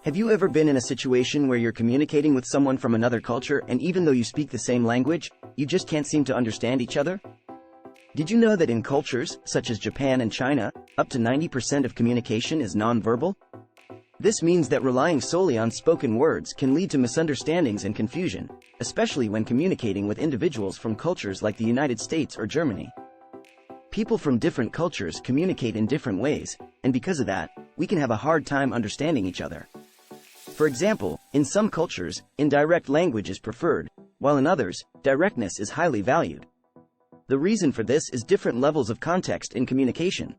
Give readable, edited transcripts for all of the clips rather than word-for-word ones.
Have you ever been in a situation where you're communicating with someone from another culture and even though you speak the same language, you just can't seem to understand each other? Did you know that in cultures, such as Japan and China, up to 90% of communication is nonverbal? This means that relying solely on spoken words can lead to misunderstandings and confusion, especially when communicating with individuals from cultures like the United States or Germany. People from different cultures communicate in different ways, and because of that, we can have a hard time understanding each other. For example, in some cultures, indirect language is preferred, while in others, directness is highly valued. The reason for this is different levels of context in communication.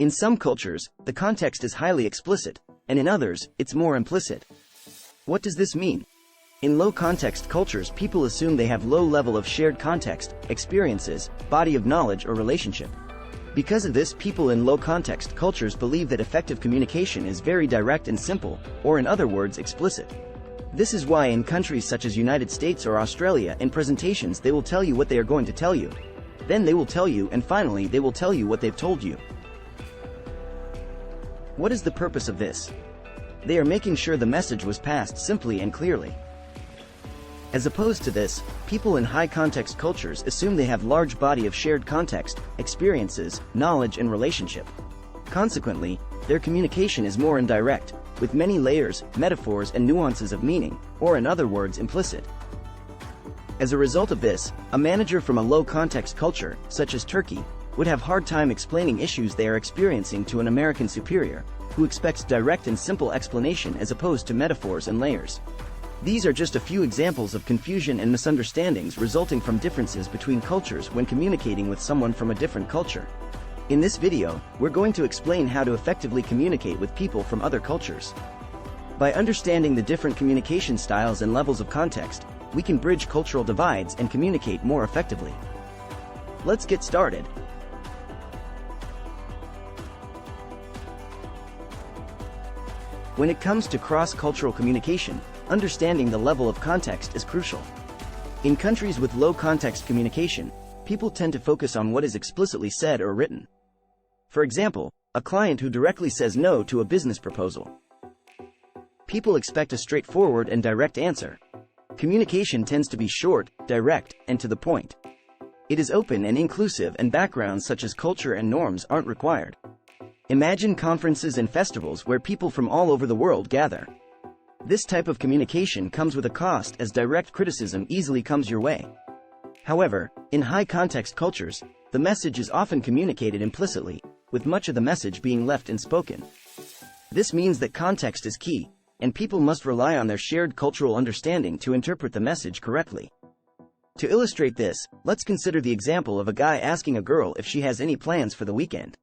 In some cultures, the context is highly explicit, and in others, it's more implicit. What does this mean? In low-context cultures, people assume they have low level of shared context, experiences, body of knowledge or relationship. Because of this, people in low-context cultures believe that effective communication is very direct and simple, or in other words, explicit. This is why in countries such as United States or Australia, in presentations they will tell you what they are going to tell you. Then they will tell you, and finally they will tell you what they've told you. What is the purpose of this? They are making sure the message was passed simply and clearly. As opposed to this, people in high-context cultures assume they have large body of shared context, experiences, knowledge and relationship. Consequently, their communication is more indirect, with many layers, metaphors and nuances of meaning, or in other words, implicit. As a result of this, a manager from a low-context culture, such as Turkey, would have hard time explaining issues they are experiencing to an American superior, who expects direct and simple explanation as opposed to metaphors and layers. These are just a few examples of confusion and misunderstandings resulting from differences between cultures when communicating with someone from a different culture. In this video, we're going to explain how to effectively communicate with people from other cultures. By understanding the different communication styles and levels of context, we can bridge cultural divides and communicate more effectively. Let's get started. When it comes to cross-cultural communication, understanding the level of context is crucial. In countries with low context communication, people tend to focus on what is explicitly said or written. For example, a client who directly says no to a business proposal. People expect a straightforward and direct answer. Communication tends to be short, direct, and to the point. It is open and inclusive, and backgrounds such as culture and norms aren't required. Imagine conferences and festivals where people from all over the world gather. This type of communication comes with a cost, as direct criticism easily comes your way. However, in high-context cultures, the message is often communicated implicitly, with much of the message being left unspoken. This means that context is key, and people must rely on their shared cultural understanding to interpret the message correctly. To illustrate this, let's consider the example of a guy asking a girl if she has any plans for the weekend.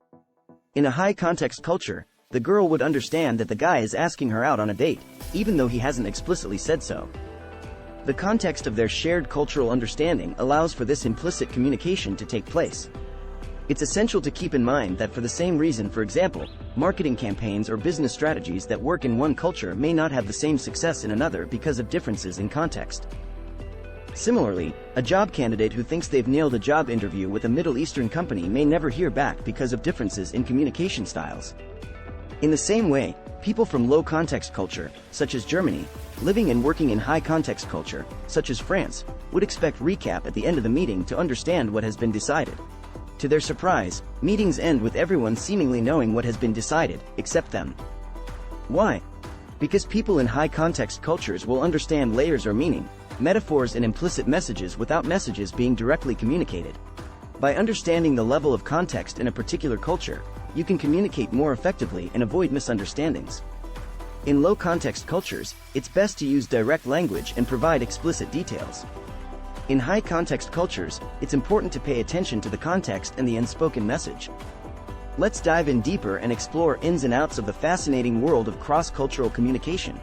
In a high-context culture, the girl would understand that the guy is asking her out on a date, even though he hasn't explicitly said so. The context of their shared cultural understanding allows for this implicit communication to take place. It's essential to keep in mind that for the same reason, for example, marketing campaigns or business strategies that work in one culture may not have the same success in another because of differences in context. Similarly, a job candidate who thinks they've nailed a job interview with a Middle Eastern company may never hear back because of differences in communication styles. In the same way, people from low-context culture, such as Germany, living and working in high-context culture, such as France, would expect recap at the end of the meeting to understand what has been decided. To their surprise, meetings end with everyone seemingly knowing what has been decided, except them. Why? Because people in high-context cultures will understand layers or meaning, metaphors and implicit messages without messages being directly communicated. By understanding the level of context in a particular culture, you can communicate more effectively and avoid misunderstandings. In low-context cultures, it's best to use direct language and provide explicit details. In high-context cultures, it's important to pay attention to the context and the unspoken message. Let's dive in deeper and explore ins and outs of the fascinating world of cross-cultural communication.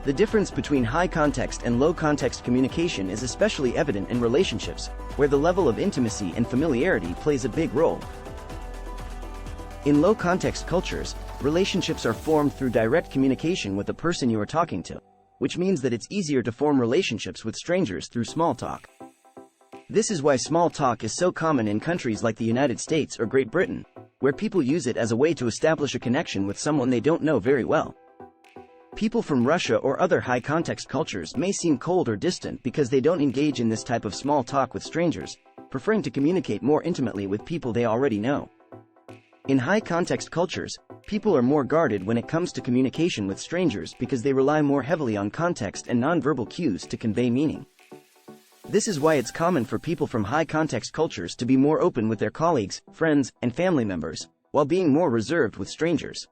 The difference between high-context and low-context communication is especially evident in relationships, where the level of intimacy and familiarity plays a big role. In low-context cultures, relationships are formed through direct communication with the person you are talking to, which means that it's easier to form relationships with strangers through small talk. This is why small talk is so common in countries like the United States or Great Britain, where people use it as a way to establish a connection with someone they don't know very well. People from Russia or other high-context cultures may seem cold or distant because they don't engage in this type of small talk with strangers, preferring to communicate more intimately with people they already know. In high-context cultures, people are more guarded when it comes to communication with strangers because they rely more heavily on context and nonverbal cues to convey meaning. This is why it's common for people from high-context cultures to be more open with their colleagues, friends, and family members, while being more reserved with strangers.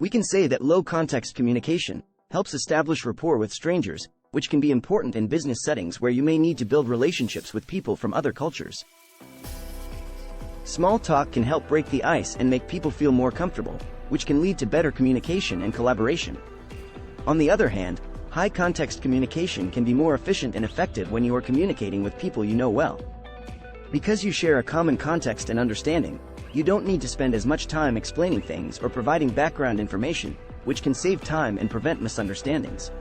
We can say that low-context communication helps establish rapport with strangers, which can be important in business settings where you may need to build relationships with people from other cultures. Small talk can help break the ice and make people feel more comfortable, which can lead to better communication and collaboration. On the other hand, high-context communication can be more efficient and effective when you are communicating with people you know well. Because you share a common context and understanding, you don't need to spend as much time explaining things or providing background information, which can save time and prevent misunderstandings.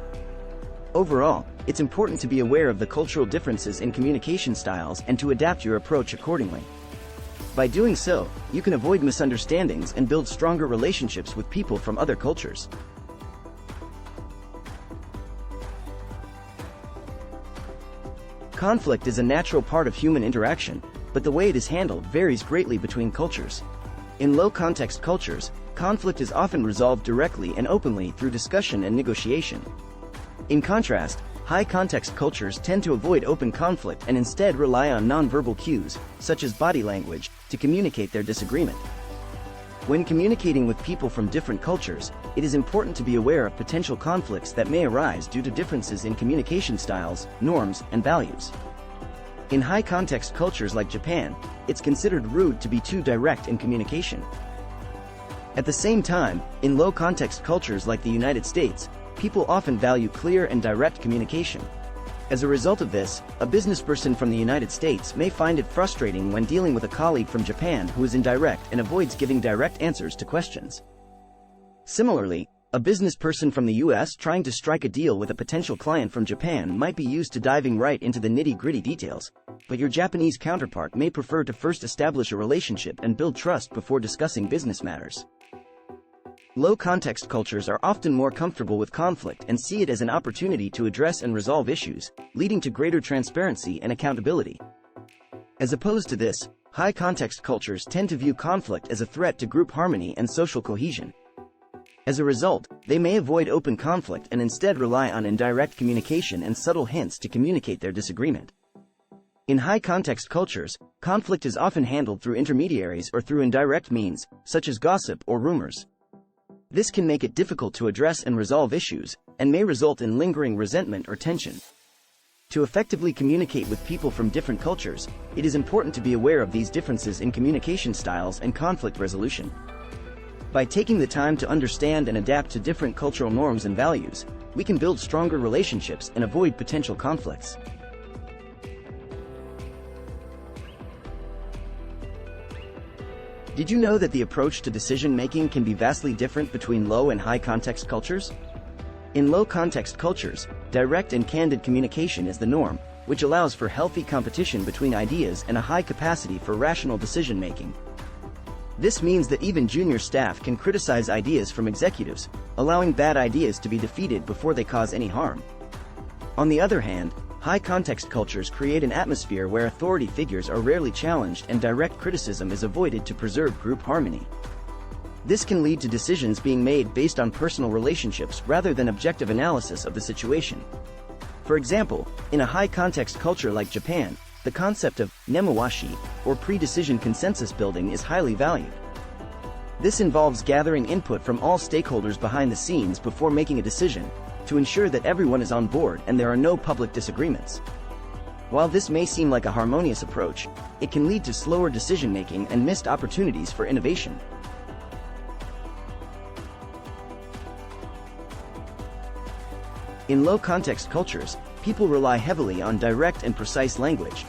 Overall, it's important to be aware of the cultural differences in communication styles and to adapt your approach accordingly. By doing so, you can avoid misunderstandings and build stronger relationships with people from other cultures. Conflict is a natural part of human interaction, but the way it is handled varies greatly between cultures. In low-context cultures, conflict is often resolved directly and openly through discussion and negotiation. In contrast, high-context cultures tend to avoid open conflict and instead rely on nonverbal cues, such as body language, to communicate their disagreement. When communicating with people from different cultures, it is important to be aware of potential conflicts that may arise due to differences in communication styles, norms, and values. In high-context cultures like Japan, it's considered rude to be too direct in communication. At the same time, in low-context cultures like the United States, people often value clear and direct communication. As a result of this, a businessperson from the United States may find it frustrating when dealing with a colleague from Japan who is indirect and avoids giving direct answers to questions. Similarly, a businessperson from the US trying to strike a deal with a potential client from Japan might be used to diving right into the nitty-gritty details, but your Japanese counterpart may prefer to first establish a relationship and build trust before discussing business matters. Low-context cultures are often more comfortable with conflict and see it as an opportunity to address and resolve issues, leading to greater transparency and accountability. As opposed to this, high-context cultures tend to view conflict as a threat to group harmony and social cohesion. As a result, they may avoid open conflict and instead rely on indirect communication and subtle hints to communicate their disagreement. In high-context cultures, conflict is often handled through intermediaries or through indirect means, such as gossip or rumors. This can make it difficult to address and resolve issues, and may result in lingering resentment or tension. To effectively communicate with people from different cultures, it is important to be aware of these differences in communication styles and conflict resolution. By taking the time to understand and adapt to different cultural norms and values, we can build stronger relationships and avoid potential conflicts. Did you know that the approach to decision-making can be vastly different between low and high-context cultures? In low-context cultures, direct and candid communication is the norm, which allows for healthy competition between ideas and a high capacity for rational decision-making. This means that even junior staff can criticize ideas from executives, allowing bad ideas to be defeated before they cause any harm. On the other hand, high-context cultures create an atmosphere where authority figures are rarely challenged and direct criticism is avoided to preserve group harmony. This can lead to decisions being made based on personal relationships rather than objective analysis of the situation. For example, in a high-context culture like Japan, the concept of nemawashi, or pre-decision consensus building, is highly valued. This involves gathering input from all stakeholders behind the scenes before making a decision, to ensure that everyone is on board and there are no public disagreements. While this may seem like a harmonious approach, it can lead to slower decision-making and missed opportunities for innovation. In low-context cultures, people rely heavily on direct and precise language.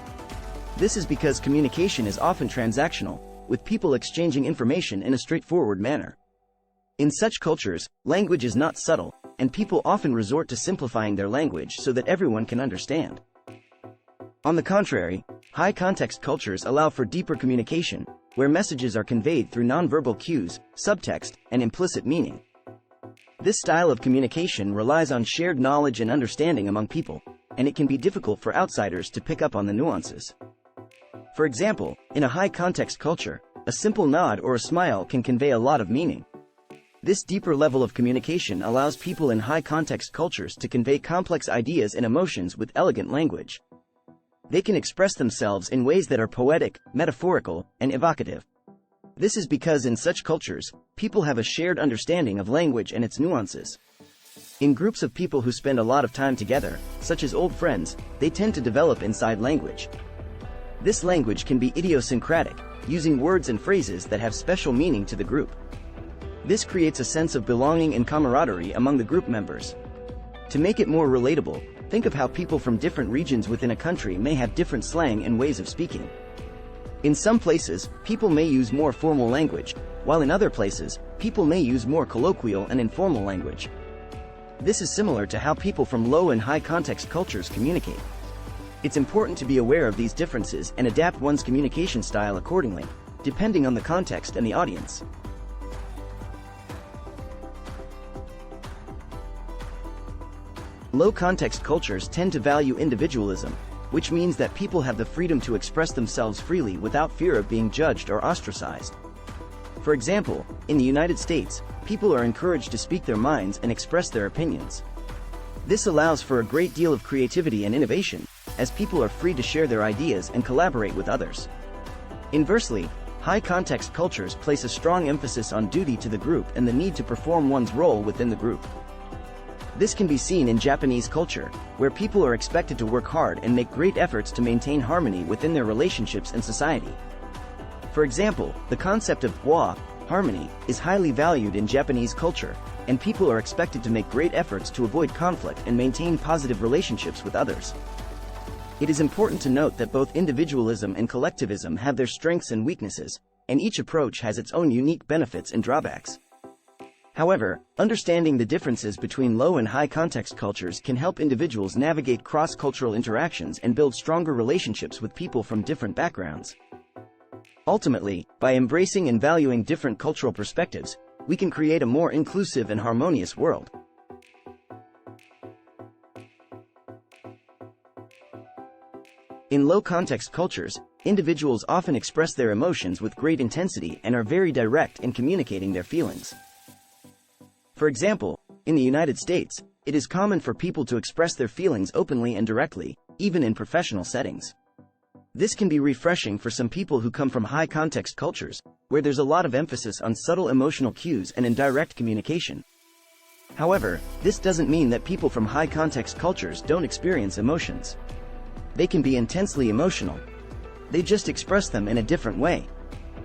This is because communication is often transactional, with people exchanging information in a straightforward manner. In such cultures, language is not subtle, and people often resort to simplifying their language so that everyone can understand. On the contrary, high-context cultures allow for deeper communication, where messages are conveyed through nonverbal cues, subtext, and implicit meaning. This style of communication relies on shared knowledge and understanding among people, and it can be difficult for outsiders to pick up on the nuances. For example, in a high-context culture, a simple nod or a smile can convey a lot of meaning. This deeper level of communication allows people in high-context cultures to convey complex ideas and emotions with elegant language. They can express themselves in ways that are poetic, metaphorical, and evocative. This is because in such cultures, people have a shared understanding of language and its nuances. In groups of people who spend a lot of time together, such as old friends, they tend to develop inside language. This language can be idiosyncratic, using words and phrases that have special meaning to the group. This creates a sense of belonging and camaraderie among the group members. To make it more relatable, think of how people from different regions within a country may have different slang and ways of speaking. In some places, people may use more formal language, while in other places, people may use more colloquial and informal language. This is similar to how people from low and high context cultures communicate. It's important to be aware of these differences and adapt one's communication style accordingly, depending on the context and the audience. Low-context cultures tend to value individualism, which means that people have the freedom to express themselves freely without fear of being judged or ostracized. For example, in the United States, people are encouraged to speak their minds and express their opinions. This allows for a great deal of creativity and innovation, as people are free to share their ideas and collaborate with others. Inversely, high-context cultures place a strong emphasis on duty to the group and the need to perform one's role within the group. This can be seen in Japanese culture, where people are expected to work hard and make great efforts to maintain harmony within their relationships and society. For example, the concept of wa, harmony, is highly valued in Japanese culture, and people are expected to make great efforts to avoid conflict and maintain positive relationships with others. It is important to note that both individualism and collectivism have their strengths and weaknesses, and each approach has its own unique benefits and drawbacks. However, understanding the differences between low and high context cultures can help individuals navigate cross-cultural interactions and build stronger relationships with people from different backgrounds. Ultimately, by embracing and valuing different cultural perspectives, we can create a more inclusive and harmonious world. In low-context cultures, individuals often express their emotions with great intensity and are very direct in communicating their feelings. For example, in the United States, it is common for people to express their feelings openly and directly, even in professional settings. This can be refreshing for some people who come from high-context cultures, where there's a lot of emphasis on subtle emotional cues and indirect communication. However, this doesn't mean that people from high-context cultures don't experience emotions. They can be intensely emotional. They just express them in a different way.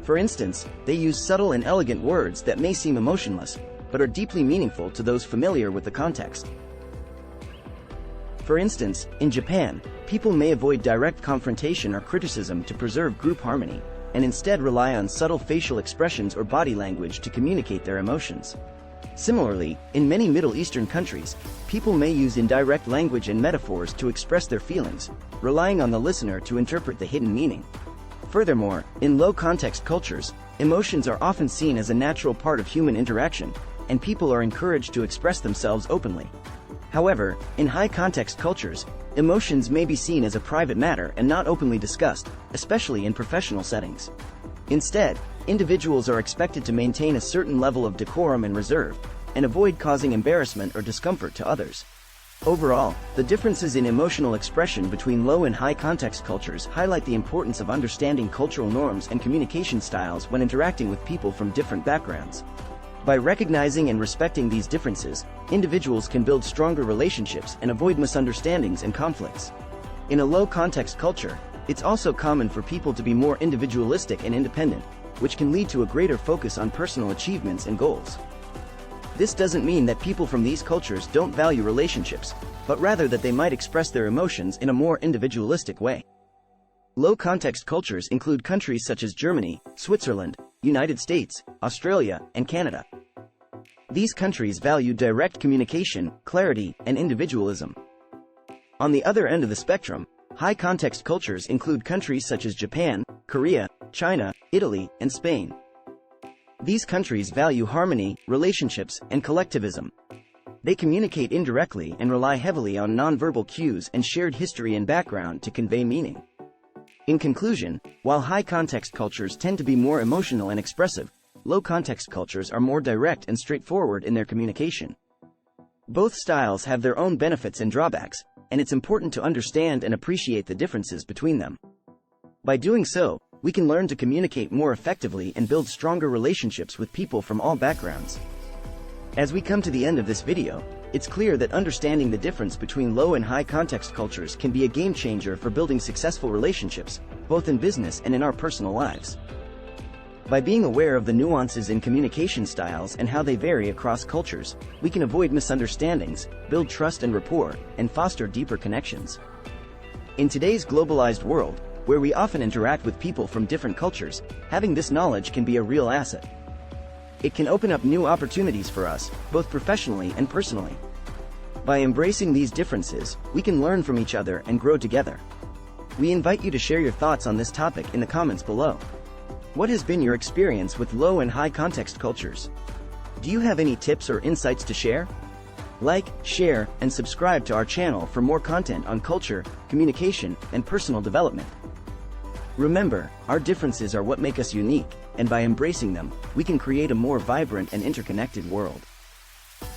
For instance, they use subtle and elegant words that may seem emotionless, but are deeply meaningful to those familiar with the context. For instance, in Japan, people may avoid direct confrontation or criticism to preserve group harmony, and instead rely on subtle facial expressions or body language to communicate their emotions. Similarly, in many Middle Eastern countries, people may use indirect language and metaphors to express their feelings, relying on the listener to interpret the hidden meaning. Furthermore, in low-context cultures, emotions are often seen as a natural part of human interaction, and people are encouraged to express themselves openly. However, in high-context cultures, emotions may be seen as a private matter and not openly discussed, especially in professional settings. Instead, individuals are expected to maintain a certain level of decorum and reserve, and avoid causing embarrassment or discomfort to others. Overall, the differences in emotional expression between low and high-context cultures highlight the importance of understanding cultural norms and communication styles when interacting with people from different backgrounds. By recognizing and respecting these differences, individuals can build stronger relationships and avoid misunderstandings and conflicts. In a low-context culture, it's also common for people to be more individualistic and independent, which can lead to a greater focus on personal achievements and goals. This doesn't mean that people from these cultures don't value relationships, but rather that they might express their emotions in a more individualistic way. Low-context cultures include countries such as Germany, Switzerland, United States, Australia, and Canada. These countries value direct communication, clarity, and individualism. On the other end of the spectrum, high-context cultures include countries such as Japan, Korea, China, Italy, and Spain. These countries value harmony, relationships, and collectivism. They communicate indirectly and rely heavily on nonverbal cues and shared history and background to convey meaning. In conclusion, while high-context cultures tend to be more emotional and expressive, low-context cultures are more direct and straightforward in their communication. Both styles have their own benefits and drawbacks, and it's important to understand and appreciate the differences between them. By doing so, we can learn to communicate more effectively and build stronger relationships with people from all backgrounds. As we come to the end of this video, it's clear that understanding the difference between low and high context cultures can be a game changer for building successful relationships, both in business and in our personal lives. By being aware of the nuances in communication styles and how they vary across cultures, we can avoid misunderstandings, build trust and rapport, and foster deeper connections. In today's globalized world, where we often interact with people from different cultures, having this knowledge can be a real asset. It can open up new opportunities for us, both professionally and personally. By embracing these differences, we can learn from each other and grow together. We invite you to share your thoughts on this topic in the comments below. What has been your experience with low and high context cultures? Do you have any tips or insights to share? Like, share, and subscribe to our channel for more content on culture, communication, and personal development. Remember, our differences are what make us unique, and by embracing them, we can create a more vibrant and interconnected world.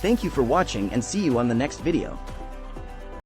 Thank you for watching and see you on the next video.